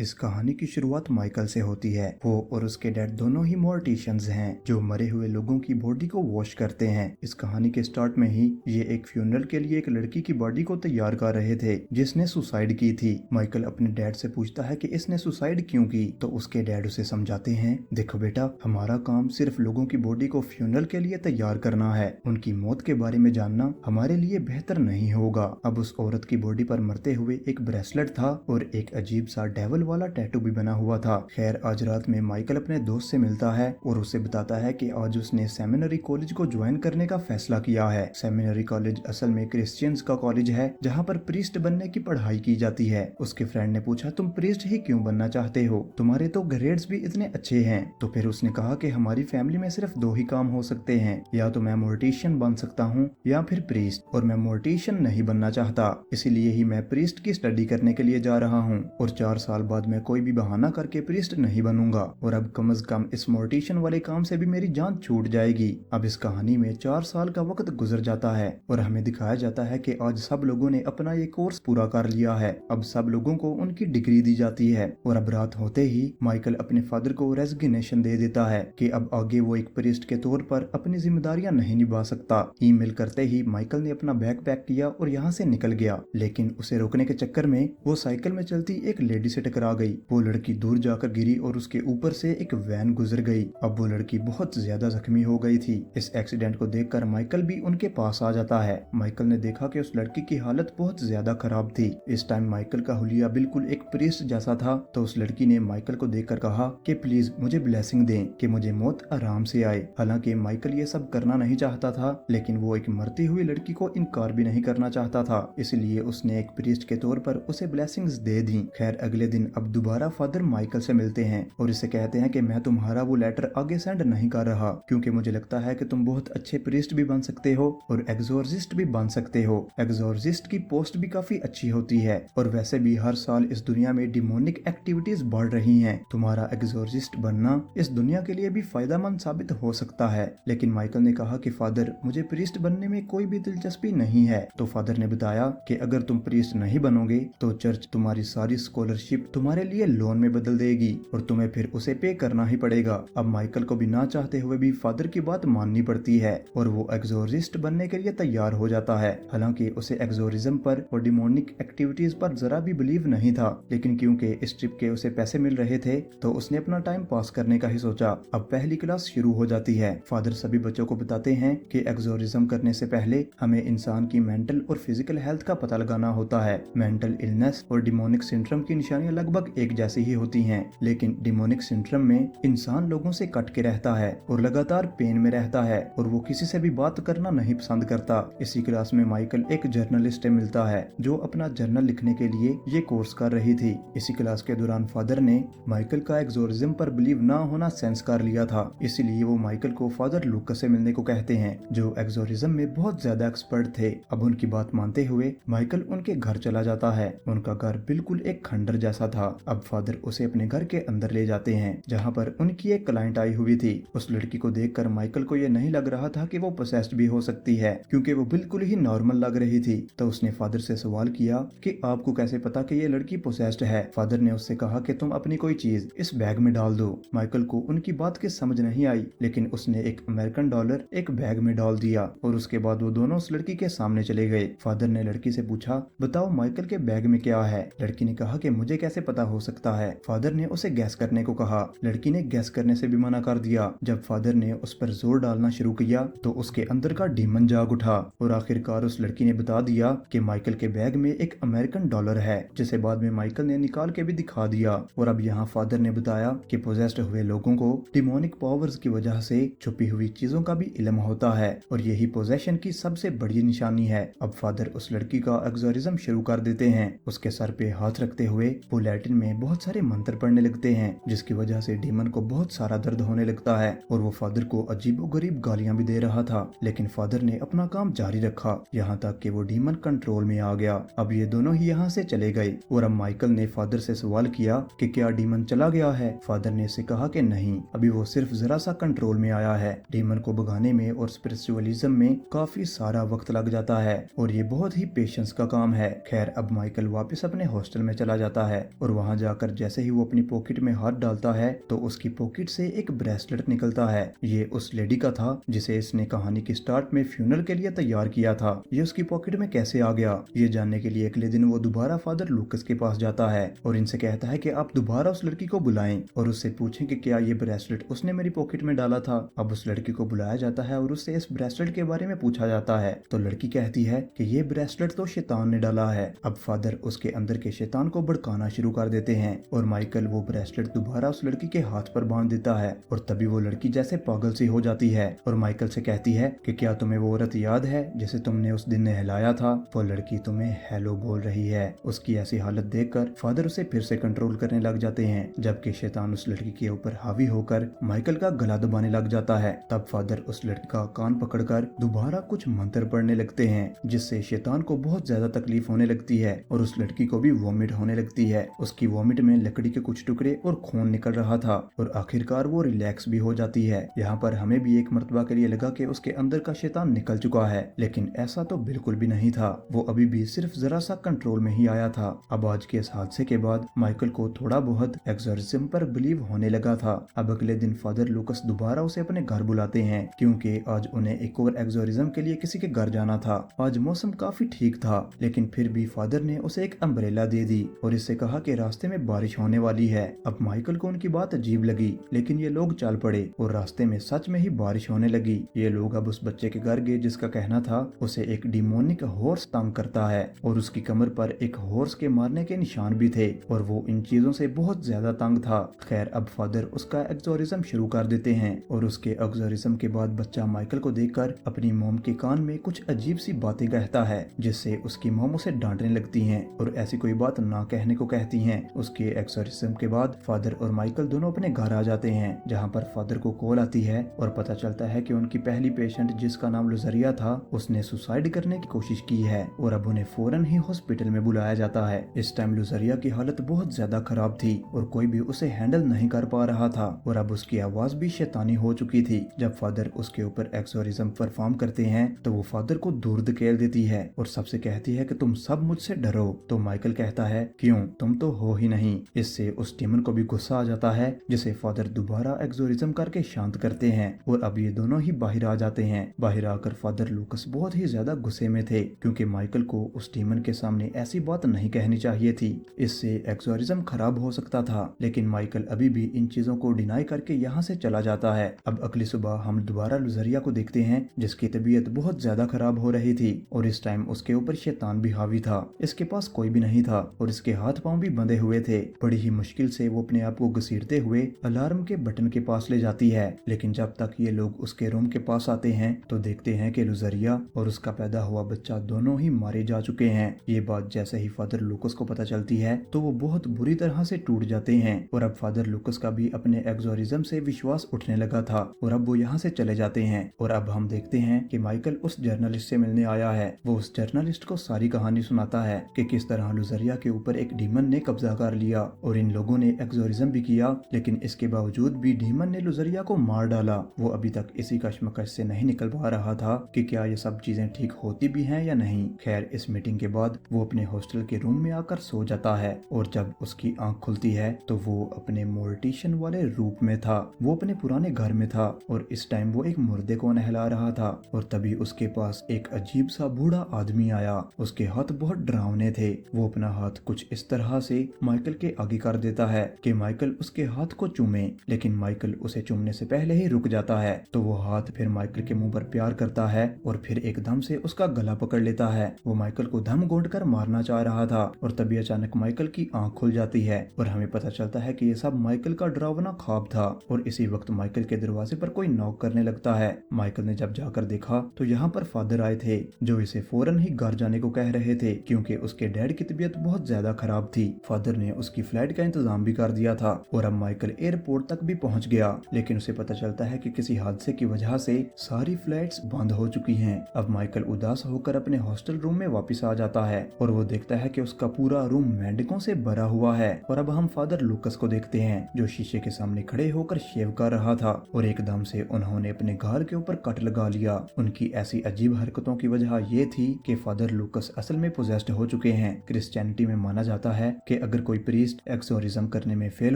इस कहानी की शुरुआत माइकल से होती है। वो और उसके डैड दोनों ही मोर्टिशियंस हैं जो मरे हुए लोगों की बॉडी को वॉश करते हैं। इस कहानी के स्टार्ट में ही ये एक फ्यूनरल के लिए एक लड़की की बॉडी को तैयार कर रहे थे जिसने सुसाइड की थी। माइकल अपने डैड से पूछता है कि इसने सुसाइड क्यों की, तो उसके डैड उसे समझाते हैं, देखो बेटा, हमारा काम सिर्फ लोगों की बॉडी को फ्यूनरल के लिए तैयार करना है, उनकी मौत के बारे में जानना हमारे लिए बेहतर नहीं होगा। अब उस औरत की बॉडी पर मरते हुए एक ब्रेसलेट था और एक अजीब सा डेविल वाला टैटू भी बना हुआ था। खैर, आज रात में माइकल अपने दोस्त से मिलता है और उसे बताता है कि आज उसने सेमिनरी कॉलेज को ज्वाइन करने का फैसला किया है। सेमिनरी कॉलेज असल में क्रिश्चियंस का कॉलेज है जहाँ पर प्रीस्ट बनने की पढ़ाई की जाती है। उसके फ्रेंड ने पूछा, तुम प्रीस्ट ही क्यों बनना चाहते हो, तुम्हारे तो ग्रेड्स भी इतने अच्छे हैं। तो फिर उसने कहा कि हमारी फैमिली में सिर्फ दो ही काम हो सकते हैं, या तो मैं मोर्टिशियन बन सकता हूँ या फिर प्रीस्ट, और मैं मोर्टिशियन नहीं बनना चाहता, इसीलिए ही मैं प्रीस्ट की स्टडी करने के लिए जा रहा हूँ और 4 साल बाद मैं कोई भी बहाना करके प्रीस्ट नहीं बनूंगा और अब कम से कम इस मोर्टिशियन वाले काम से भी मेरी जान छूट जाएगी। अब इस कहानी में 4 साल का वक्त गुजर जाता है और हमें दिखाया जाता है कि आज सब लोगों ने अपना ये कोर्स पूरा कर लिया है। अब सब लोगों को उनकी डिग्री दी जाती है और अब रात होते ही माइकल अपने फादर को रेजिग्नेशन दे देता है कि अब आगे वो एक प्रीस्ट के तौर पर अपनी जिम्मेदारियां नहीं निभा सकता। ईमेल करते ही माइकल ने अपना बैग पैक किया और यहाँ से निकल गया, लेकिन उसे रोकने के चक्कर में वो साइकिल में चलती एक लेडी से टकरा गई। वो लड़की दूर जाकर गिरी और उसके ऊपर से एक वैन गुजर गई। अब वो लड़की बहुत ज्यादा जख्मी हो गई थी। इस एक्सीडेंट को देखकर माइकल भी उनके पास आ जाता है। माइकल ने देखा कि उस लड़की की हालत बहुत ज्यादा खराब थी। इस टाइम माइकल का हुलिया बिल्कुल एक प्रीस्ट जैसा था, तो उस लड़की ने माइकल को देखकर कहा कि प्लीज मुझे ब्लेसिंग दें कि मुझे मौत आराम से आए। हालांकि माइकल ये सब करना नहीं चाहता था, लेकिन वो एक मरती हुई लड़की को इनकार भी नहीं करना चाहता था, इसलिए उसने एक प्रीस्ट के तौर पर उसे ब्लेसिंग्स दे दी। खैर, अगले दिन अब दोबारा फादर माइकल से मिलते हैं और इसे कहते हैं कि मैं तुम्हारा वो लेटर आगे सेंड नहीं कर रहा क्योंकि मुझे लगता है कि तुम बहुत अच्छे प्रीस्ट भी बन सकते हो और एग्जोर्सिस्ट भी बन सकते हो। एग्जोर्सिस्ट की पोस्ट भी काफी अच्छी होती है और वैसे भी हर साल इस दुनिया में डिमोनिक एक्टिविटीज बढ़ रही हैं। तुम्हारा एग्जोर्सिस्ट बनना इस दुनिया के लिए भी फायदेमंद साबित हो सकता है। लेकिन माइकल ने कहा कि फादर, मुझे प्रीस्ट बनने में कोई भी दिलचस्पी नहीं है। तो फादर ने बताया कि अगर तुम प्रीस्ट नहीं बनोगे तो चर्च तुम्हारी सारी स्कॉलरशिप तुम्हारे लिए लोन में बदल देगी और तुम्हें फिर उसे पे करना ही पड़ेगा। अब माइकल को भी ना चाहते हुए भी फादर की बात माननी पड़ती है और वो एग्जोरिस्ट बनने के लिए तैयार हो जाता है। हालांकि उसे एग्जोरिज्म पर और डिमोनिक एक्टिविटीज पर जरा भी बिलीव नहीं था, लेकिन क्योंकि इस ट्रिप के उसे पैसे मिल रहे थे तो उसने अपना टाइम पास करने का ही सोचा। अब पहली क्लास शुरू हो जाती है। फादर सभी बच्चों को बताते हैं कि एग्जोरिज्म करने से पहले हमें इंसान की मेंटल और फिजिकल हेल्थ का पता लगाना होता है। मेंटल इलनेस और डिमोनिक सिंड्रोम की निशानियां लगभग एक जैसी ही होती हैं, लेकिन डिमोनिक सिंड्रोम में इंसान लोगों से कट के रहता है और लगातार पेन में रहता है और वो किसी से भी बात करना नहीं पसंद करता। इसी क्लास में माइकल एक जर्नलिस्ट से मिलता है जो अपना जर्नल लिखने के लिए ये कोर्स कर रही थी। इसी क्लास के दौरान फादर ने माइकल का एग्जोरिज्म पर बिलीव ना होना सेंस कर लिया था, इसीलिए वो माइकल को फादर लूकस से मिलने को कहते हैं जो एग्जोरिज्म में बहुत ज्यादा एक्सपर्ट थे। अब उनकी बात मानते हुए माइकल उनके घर चला जाता है। उनका घर बिल्कुल एक खंडर जैसा था। अब फादर उसे अपने घर के अंदर ले जाते हैं जहाँ पर उनकी एक क्लाइंट आई हुई थी। उस लड़की को देखकर माइकल को ये नहीं लग रहा था कि वो पोसेस्ड भी हो सकती है, क्योंकि वो बिल्कुल ही नॉर्मल लग रही थी। तो उसने फादर से सवाल किया कि आपको कैसे पता कि ये लड़की पोसेस्ड है। फादर ने उससे कहा कि तुम अपनी कोई चीज इस बैग में डाल दो। माइकल को उनकी बात की समझ नहीं आई, लेकिन उसने एक अमेरिकन डॉलर एक बैग में डाल दिया और उसके बाद वो दोनों उस लड़की के सामने चले गए। फादर ने लड़की से पूछा, बताओ माइकल के बैग में क्या है। लड़की ने कहा कि मुझे कैसे पता हो सकता है। फादर ने उसे गैस करने को कहा। लड़की ने गैस करने से भी मना कर दिया। जब फादर ने उस पर जोर डालना शुरू किया तो उसके अंदर का डीमन जाग उठा और आखिरकार उस लड़की ने बता दिया कि माइकल के बैग में एक अमेरिकन डॉलर है, जिसे बाद में माइकल ने निकाल के भी दिखा दिया। और अब यहाँ फादर ने बताया कि पोजेस्ड हुए लोगों को डिमोनिक पावर्स की वजह से छुपी हुई चीजों का भी इल्म होता है और यही पोजेशन की सबसे बड़ी निशानी है। अब फादर उस लड़की का एग्जोरिज्म शुरू कर देते हैं। उसके सर पे हाथ रखते हुए वो लैटिन में बहुत सारे मंत्र पढ़ने लगते हैं, जिसकी वजह से डीमन को बहुत सारा दर्द होने लगता है और वो फादर को अजीबोगरीब गालियां भी दे रहा था, लेकिन फादर ने अपना काम जारी रखा यहाँ तक कि वो डीमन कंट्रोल में आ गया। अब ये दोनों ही यहाँ से चले गए और अब माइकल ने फादर से सवाल किया कि क्या डीमन चला गया है। फादर ने इसे कहा कि नहीं, अभी वो सिर्फ जरा सा कंट्रोल में आया है। डीमन को भगाने में और स्पिरिचुअलिज्म में काफी सारा वक्त लग जाता है और ये बहुत ही पेशेंस का काम है। खैर, अब माइकल वापस अपने हॉस्टल में चला जाता है और और वहां जाकर जैसे ही वो अपनी पॉकेट में हाथ डालता है तो उसकी पॉकेट से एक ब्रेसलेट निकलता है। ये उस लेडी का था जिसे इसने कहानी की स्टार्ट में फ्यूनरल के लिए तैयार किया था। ये उसकी पॉकेट में कैसे आ गया, ये जानने के लिए अगले दिन वो दोबारा फादर लूकस के पास जाता है और इनसे कहता है कि आप दोबारा उस लड़की को बुलाएं और उससे पूछें कि क्या ये ब्रेसलेट उसने मेरी पॉकेट में डाला था। अब उस लड़की को बुलाया जाता है और उससे इस ब्रेसलेट के बारे में पूछा जाता है तो लड़की कहती है कि ये ब्रेसलेट तो शैतान ने डाला है। अब फादर उसके अंदर के शैतान को भड़काना शुरू कर देते हैं और माइकल वो ब्रेसलेट दोबारा उस लड़की के हाथ पर बांध देता है और तभी वो लड़की जैसे पागल सी हो जाती है और माइकल से कहती है कि क्या तुम्हें वो औरत याद है जिसे तुमने उस दिन नहलाया था। वो लड़की तुम्हें हेलो बोल रही है। उसकी ऐसी हालत देखकर फादर उसे फिर से कंट्रोल करने लग जाते हैं जबकि शैतान उस लड़की के ऊपर हावी होकर माइकल का गला दबाने लग जाता है। तब फादर उस लड़की का कान पकड़कर दोबारा कुछ मंत्र पढ़ने लगते हैं जिससे शैतान को बहुत ज्यादा तकलीफ होने लगती है और उस लड़की को भी वॉमिट होने लगती है। उसकी वॉमिट में लकड़ी के कुछ टुकड़े और खून निकल रहा था और आखिरकार वो रिलैक्स भी हो जाती है। यहाँ पर हमें भी एक मर्तबा के लिए लगा कि उसके अंदर का शैतान निकल चुका है, लेकिन ऐसा तो बिल्कुल भी नहीं था। वो अभी भी सिर्फ जरा सा कंट्रोल में ही आया था। अब आज के इस हादसे के बाद माइकल को थोड़ा बहुत एक्सोर्सिज्म पर बिलीव होने लगा था। अब अगले दिन फादर लूकस दोबारा उसे अपने घर बुलाते हैं क्योंकि आज उन्हें एक और एक्सोर्सिज्म के लिए किसी के घर जाना था। आज मौसम काफी ठीक था लेकिन फिर भी फादर ने उसे एक अम्ब्रेला दे दी और इससे कहा कि रास्ते में बारिश होने वाली है। अब माइकल को उनकी बात अजीब लगी लेकिन ये लोग चल पड़े और रास्ते में सच में ही बारिश होने लगी। ये लोग अब उस बच्चे के घर गए जिसका कहना था उसे एक डिमोनिक हॉर्स तंग करता है और उसकी कमर पर एक हॉर्स के मारने के निशान भी थे और वो इन चीजों से बहुत ज्यादा तंग था। खैर अब फादर उसका एक्सोर्सिज्म शुरू कर देते हैं और उसके एक्सोर्सिज्म के बाद बच्चा माइकल को देखकर अपनी मोम के कान में कुछ अजीब सी बातें कहता है जिससे उसकी मोम उसे डांटने लगती हैं और ऐसी कोई बात ना कहने को कहती हैं। उसके एक्सोर्सिज्म के बाद फादर और माइकल दोनों अपने घर आ जाते हैं जहाँ पर फादर को कॉल आती है और पता चलता है कि उनकी पहली पेशेंट जिसका नाम लुजरिया था उसने सुसाइड करने की कोशिश की है और अब उन्हें फौरन ही हॉस्पिटल में बुलाया जाता है। इस टाइम लुजरिया की हालत बहुत ज्यादा खराब थी और कोई भी उसे हैंडल नहीं कर पा रहा था और अब उसकी आवाज भी शैतानी हो चुकी थी। जब फादर उसके ऊपर एक्सोर्सिज्म परफॉर्म करते हैं तो वो फादर को दूर धकेल देती है और सबसे कहती है कि तुम सब मुझसे डरो। तो माइकल कहता है क्यों, तुम तो हो ही नहीं। इससे उस डेमन को भी गुस्सा आ जाता है जिसे फादर दोबारा एक्सोर्सिज्म करके शांत करते हैं और अब ये दोनों ही बाहर आ जाते हैं। बाहर आकर फादर लूकस बहुत ही ज्यादा गुस्से में थे क्योंकि माइकल को उस डेमन के सामने ऐसी बात नहीं कहनी चाहिए थी। इससे एक्सोर्सिज्म खराब हो सकता था लेकिन माइकल अभी भी इन चीजों को डिनाई करके यहाँ से चला जाता है। अब अगली सुबह हम दोबारा लुजरिया को देखते हैं जिसकी तबीयत बहुत ज्यादा खराब हो रही थी और इस टाइम उसके ऊपर शैतान भी हावी था। इसके पास कोई भी नहीं था और इसके हाथ पांव भी बंधे हुए थे। बड़ी ही मुश्किल से वो अपने आप को घसीटते हुए अलार्म के बटन के पास ले जाती है लेकिन जब तक ये लोग उसके रूम के पास आते हैं तो देखते हैं कि लुजरिया और उसका पैदा हुआ बच्चा दोनों ही मारे जा चुके हैं। ये बात जैसे ही फादर लूकस को पता चलती है तो वो बहुत बुरी तरह से टूट जाते हैं और अब फादर लूकस का भी अपने एक्सोर्सिज्म से विश्वास उठने लगा था और अब वो यहाँ से चले जाते हैं और अब हम देखते हैं कि माइकल उस जर्नलिस्ट से मिलने आया है। वो उस जर्नलिस्ट को सारी कहानी सुनाता है कि किस तरह लुजरिया के ऊपर एक डीमन ने कब्जा कर लिया और इन लोगों ने एक्सोर्सिज्म भी किया लेकिन इसके बावजूद भी डीमन ने लुजरिया को मार डाला। वो अभी तक इसी कश्मकश से नहीं निकल पा रहा था कि क्या ये सब चीजें ठीक होती भी हैं या नहीं। खैर इस मीटिंग के बाद वो अपने हॉस्टल के रूम में आकर सो जाता है और जब उसकी आंख खुलती है तो वो अपने मोर्टिशियन वाले रूप में था। वो अपने पुराने घर में था और इस टाइम वो एक मुर्दे को नहला रहा था और तभी उसके पास एक अजीब सा बूढ़ा आदमी आया। उसके हाथ बहुत डरावने थे। वो अपना हाथ कुछ इस तरह से माइकल के आगे कर देता है कि माइकल उसके हाथ को चूमे लेकिन माइकल उसे चूमने से पहले ही रुक जाता है। तो वो हाथ फिर माइकल के मुंह पर प्यार करता है और फिर एकदम से उसका गला पकड़ लेता है। वो माइकल को धम घोंट कर मारना चाह रहा था और तभी अचानक माइकल की आंख खुल जाती है और हमें पता चलता है कि ये सब माइकल का डरावना ख्वाब था और इसी वक्त माइकल के दरवाजे पर कोई नॉक करने लगता है। माइकल ने जब जाकर देखा तो यहाँ पर फादर आए थे जो इसे फौरन ही घर जाने को कह रहे थे क्योंकि उसके डैड की तबीयत बहुत ज्यादा खराब थी। फादर ने उसकी फ्लाइट का इंतजाम भी कर दिया था और अब माइकल एयरपोर्ट तक भी पहुंच गया लेकिन उसे पता चलता है कि किसी हादसे की वजह से सारी फ्लाइट्स बंद हो चुकी हैं। अब माइकल उदास होकर अपने हॉस्टल रूम में वापस आ जाता है और वो देखता है कि उसका पूरा रूम मेंढकों से भरा हुआ है। और अब हम फादर लूकस को देखते हैं जो शीशे के सामने खड़े होकर शेव कर रहा था और एकदम से उन्होंने अपने गाल के ऊपर कट लगा लिया। उनकी ऐसी अजीब हरकतों की वजह ये थी कि फादर लूकस असल में पोजेस्ड हो चुके हैं। क्रिश्चियनिटी में माना जाता है कि अगर कोई प्रीस्ट एक्सोरिज्म करने में फेल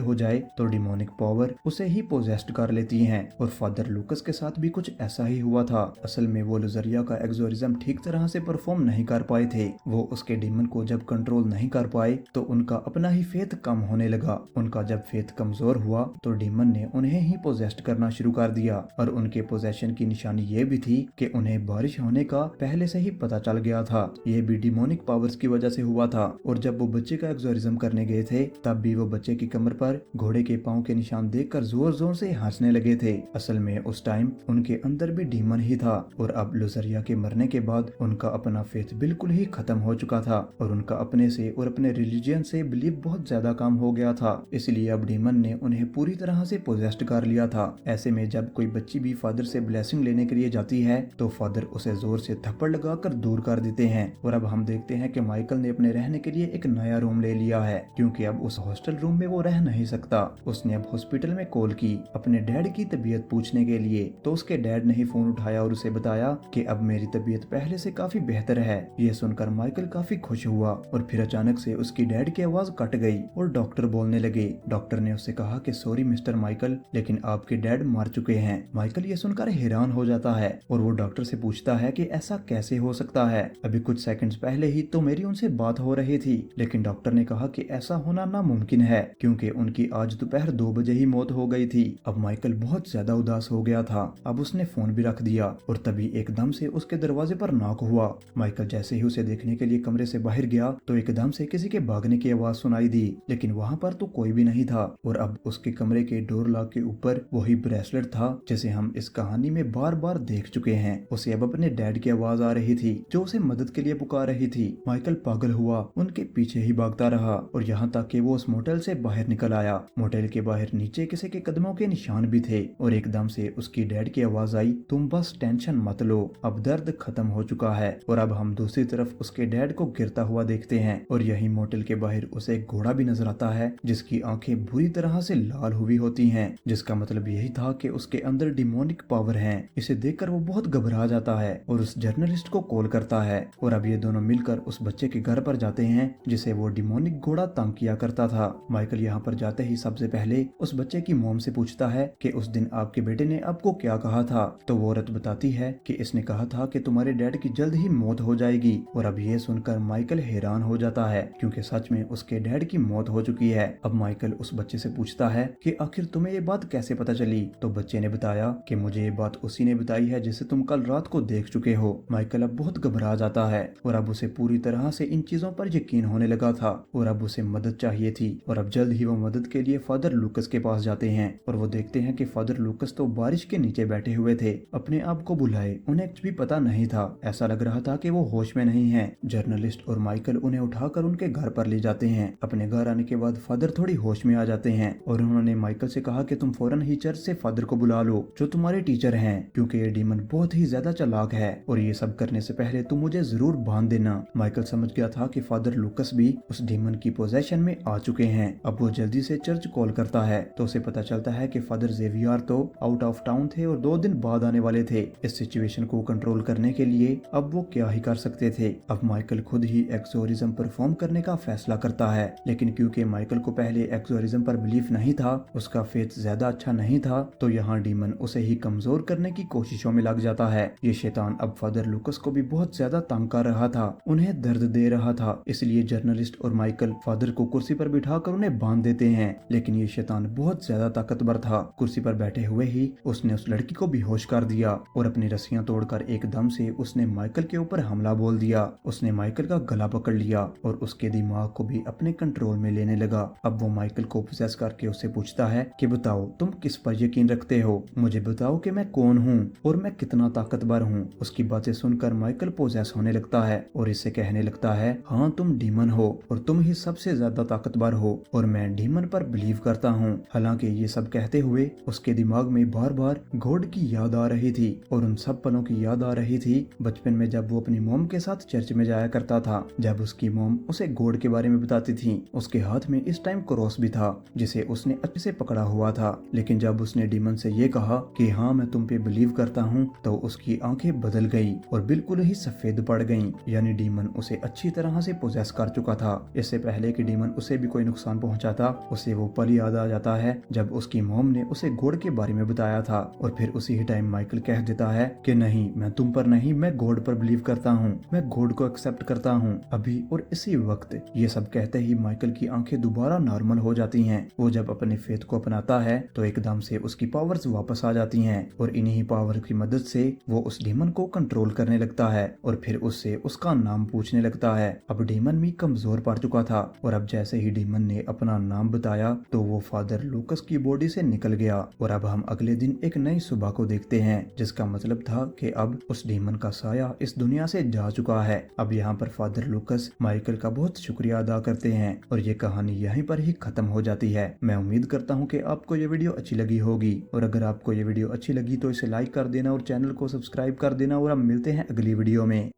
हो जाए तो डिमोनिक पावर उसे ही पोजेस्ट कर लेती हैं। और फादर लूकस के साथ भी कुछ ऐसा ही हुआ था। असल में वो लुजरिया का एक्सोरिज्म ठीक तरह से परफॉर्म नहीं कर पाए थे। वो उसके डीमन को जब कंट्रोल नहीं कर पाए तो उनका अपना ही फेथ कम होने लगा। उनका जब फेथ कमजोर हुआ तो डीमन ने उन्हें ही पोजेस्ट करना शुरू कर दिया। और उनके पोजेशन की निशानी ये भी थी कि उन्हें बारिश होने का पहले से ही पता चल गया था। ये भी डिमोनिक पावर्स की वजह से हुआ था। और जब वो बच्चे का एक्सोरिज्म करने गए थे तब भी वो बच्चे की कमर पर घोड़े के पाँव के निशान देखकर जोर जोर से हंसने लगे थे। असल में उस टाइम उनके अंदर भी डीमन ही था। और अब लुजरिया के मरने के बाद उनका अपना फेथ बिल्कुल ही खत्म हो चुका था और उनका अपने से और अपने रिलीजियन से बिलीव बहुत ज्यादा कम हो गया था। इसलिए अब डीमन ने उन्हें पूरी तरह से पोजेस्ट कर लिया था। ऐसे में जब कोई बच्ची भी फादर से ब्लेसिंग लेने के लिए जाती है तो फादर उसे जोर से थप्पड़ लगाकर दूर कर देते हैं। और अब हम देखते हैं कि माइकल ने अपने रहने के लिए एक नया रूम ले लिया है, क्योंकि अब उस हॉस्टल रूम में वो रह नहीं सकता। उसने अब हॉस्पिटल में कॉल की अपने डैड की तबीयत पूछने के लिए, तो उसके डैड ने ही फोन उठाया और उसे बताया कि अब मेरी तबीयत पहले से काफी बेहतर है। ये सुनकर माइकल काफी खुश हुआ। और फिर अचानक से उसकी डैड की आवाज कट गई और डॉक्टर बोलने लगे। डॉक्टर ने उससे कहा कि सॉरी मिस्टर माइकल, लेकिन आपके डैड मर चुके हैं। माइकल ये सुनकर हैरान हो जाता है और वो डॉक्टर से पूछता है कि ऐसा कैसे हो सकता है, अभी कुछ सेकंड्स पहले ही तो मेरी उनसे बात हो रही थी। लेकिन डॉक्टर ने कहा कि ऐसा होना नामुमकिन है, क्योंकि उनकी आज दोपहर 2 बजे ही मौत हो गई थी। अब माइकल बहुत ज्यादा उदास हो गया था। अब उसने फोन भी रख दिया और तभी एकदम से उसके दरवाजे पर नॉक हुआ। माइकल जैसे ही उसे देखने के लिए कमरे से बाहर गया तो एकदम से किसी के भागने की आवाज सुनाई दी, लेकिन वहाँ पर तो कोई भी नहीं था। और अब उसके कमरे के डोर लॉक के ऊपर वही ब्रेसलेट था जिसे हम इस कहानी में बार बार देख चुके हैं। उसे अब अपने डैड की आवाज आ रही थी जो उसे मदद के लिए पुकार रही थी। माइकल पागल हुआ, उनके पीछे ही भागता रहा और यहाँ तक कि वो उस मोटेल से बाहर निकल आया। मोटेल के बाहर नीचे किसी के कदमों के निशान भी थे और एकदम से उसकी डैड की आवाज आई, तुम बस टेंशन मत लो, अब दर्द खत्म हो चुका है। और अब हम दूसरी तरफ उसके डैड को गिरता हुआ देखते हैं और यही मोटेल के बाहर उसे एक घोड़ा भी नजर आता है जिसकी आंखें बुरी तरह से लाल हुई होती हैं, जिसका मतलब यही था कि उसके अंदर डिमोनिक पावर है। इसे देखकर वो बहुत घबरा जाता है और उस जर्नलिस्ट को कॉल करता है। और अब ये दोनों मिलकर उस बच्चे के घर पर जाते हैं जिसे वो डिमोनिक घोड़ा तंग किया करता था। माइकल यहाँ पर जाते ही सबसे पहले उस बच्चे की मॉम से पूछता है कि उस दिन आपके बेटे ने आपको क्या कहा था। तो वो औरत बताती है कि इसने कहा था कि तुम्हारे डैड की जल्द ही मौत हो जाएगी। और अब ये सुनकर माइकल हैरान हो जाता है, क्योंकि सच में उसके डैड की मौत हो चुकी है। अब माइकल उस बच्चे से पूछता है कि आखिर तुम्हें ये बात कैसे पता चली। तो बच्चे ने बताया कि मुझे ये बात उसी ने बताई है जिसे तुम कल रात को देख चुके हो। माइकल अब बहुत घबरा जाता है और अब उसे पूरी तरह से इन चीजों पर यकीन होने लगा था और अब उसे मदद चाहिए थी। और अब जल्द ही वो मदद के लिए फादर लूकस के पास जाते हैं और वो देखते हैं कि फादर लूकस तो बारिश के नीचे बैठे हुए थे, अपने आप को बुलाए। उन्हें कुछ भी पता नहीं था, ऐसा लग रहा था कि वो होश में नहीं है। जर्नलिस्ट और माइकल उन्हें उठाकर उनके घर पर ले जाते हैं। अपने घर आने के बाद फादर थोड़ी होश में आ जाते हैं और उन्होंने माइकल से कहा कि तुम फौरन ही चर्च से फादर को बुला लो जो तुम्हारे टीचर हैं, क्योंकि ये डीमन बहुत ही ज्यादा चालाक है और ये सब करने से पहले तुम मुझे जरूर बांध देना। माइकल समझ गया था कि फादर लूकस भी उस डीमन की पोजेशन में आ चुके हैं। अब वो जल्दी से चर्च कॉल करता है तो उसे पता चलता है कि फादर जेवियर तो आउट ऑफ टाउन थे और 2 दिन बाद आने वाले थे। इस सिचुएशन को कंट्रोल करने के लिए अब वो क्या ही कर सकते थे। अब माइकल खुद ही एक्सोरिज्म परफॉर्म करने का फैसला करता है, लेकिन क्योंकि माइकल को पहले एक्सोरिज्म पर बिलीफ नहीं था, उसका फेथ ज्यादा अच्छा नहीं था, तो यहाँ डीमन उसे ही कमजोर करने की कोशिशों में लग जाता है। ये शैतान अब फादर लूकस को भी बहुत ज्यादा तंग कर रहा था, उन्हें दर्द दे रहा था। इसलिए जर्नलिस्ट और माइकल फादर को कुर्सी पर बिठाकर उन्हें बांध देते हैं, लेकिन ये शैतान बहुत ज्यादा ताकतवर था। कुर्सी पर बैठे हुए ही उसने उस लड़की को बेहोश कर दिया और अपनी रस्सियां तोड़कर एकदम से उसने माइकल के ऊपर हमला बोल दिया। उसने माइकल का गला पकड़ लिया और उसके दिमाग को भी अपने कंट्रोल में लेने लगा। अब वो माइकल को पोसेस करके उससे पूछता है कि बताओ तुम किस पर यकीन रखते हो, मुझे बताओ कि मैं कौन हूँ और मैं कितना ताकतवर हूँ। उसकी बातें सुनकर माइकल पोसेस होने लगता है और इससे कहने लगता है, हाँ तुम डीमन हो और तुम ही सबसे ज्यादा ताकतवर हो और मैं डीमन पर बिलीव करता हूँ। हालांकि ये सब कहते हुए उसके दिमाग में बार बार गॉड की याद आ रही थी और उन सब पलों की याद आ रही थी बचपन में जब वो अपनी मॉम के साथ चर्च में जाया करता था, जब उसकी मॉम उसे गॉड के बारे में बताती थी। उसके हाथ में इस टाइम क्रॉस भी था जिसे उसने अच्छे से पकड़ा हुआ था, लेकिन जब उसने डीमन से ये कहा कि हाँ मैं तुम पे बिलीव करता हूँ, तो उसकी आंखें बदल गई और बिल्कुल ही सफेद पड़ गईं। यानी डीमन उसे अच्छी तरह से पोजेस कर चुका था। इससे पहले कि डीमन उसे भी कोई नुकसान पहुंचाता, उसे वो पल याद आ जाता है जब उसकी मॉम ने उसे गॉड के बारे में बताया था। और फिर उसी ही टाइम माइकल कह देता है कि नहीं, मैं तुम पर नहीं, मैं गॉड पर बिलीव करता हूँ, मैं गॉड को एक्सेप्ट करता हूँ अभी। और इसी वक्त ये सब कहते ही माइकल की आंखें दोबारा नॉर्मल हो जाती हैं। वो जब अपने फेथ को अपनाता है तो एकदम से उसकी पावर्स वापस आ जाती हैं और इन्हीं पावर की मदद से वो उस डीमन को कंट्रोल करने लगता है और फिर उससे उसका नाम पूछने लगता है। अब डीमन भी कमजोर पड़ चुका था और अब जैसे ही डीमन ने अपना नाम बताया तो वो फादर लूकस की बॉडी से निकल गया। और अब हम अगले दिन एक नई सुबह को देखते हैं, जिसका मतलब था कि अब उस डीमन का साया इस दुनिया से जा चुका है। अब यहाँ पर फादर लूकस माइकल का बहुत शुक्रिया अदा करते हैं और ये कहानी यहीं पर ही खत्म हो जाती है। मैं उम्मीद करता हूँ कि आपको ये वीडियो अच्छी लगी होगी और अगर आपको ये वीडियो अच्छी लगी तो इसे लाइक कर देना और चैनल को सब्सक्राइब कर देना और अब मिलते हैं अगली वीडियो में।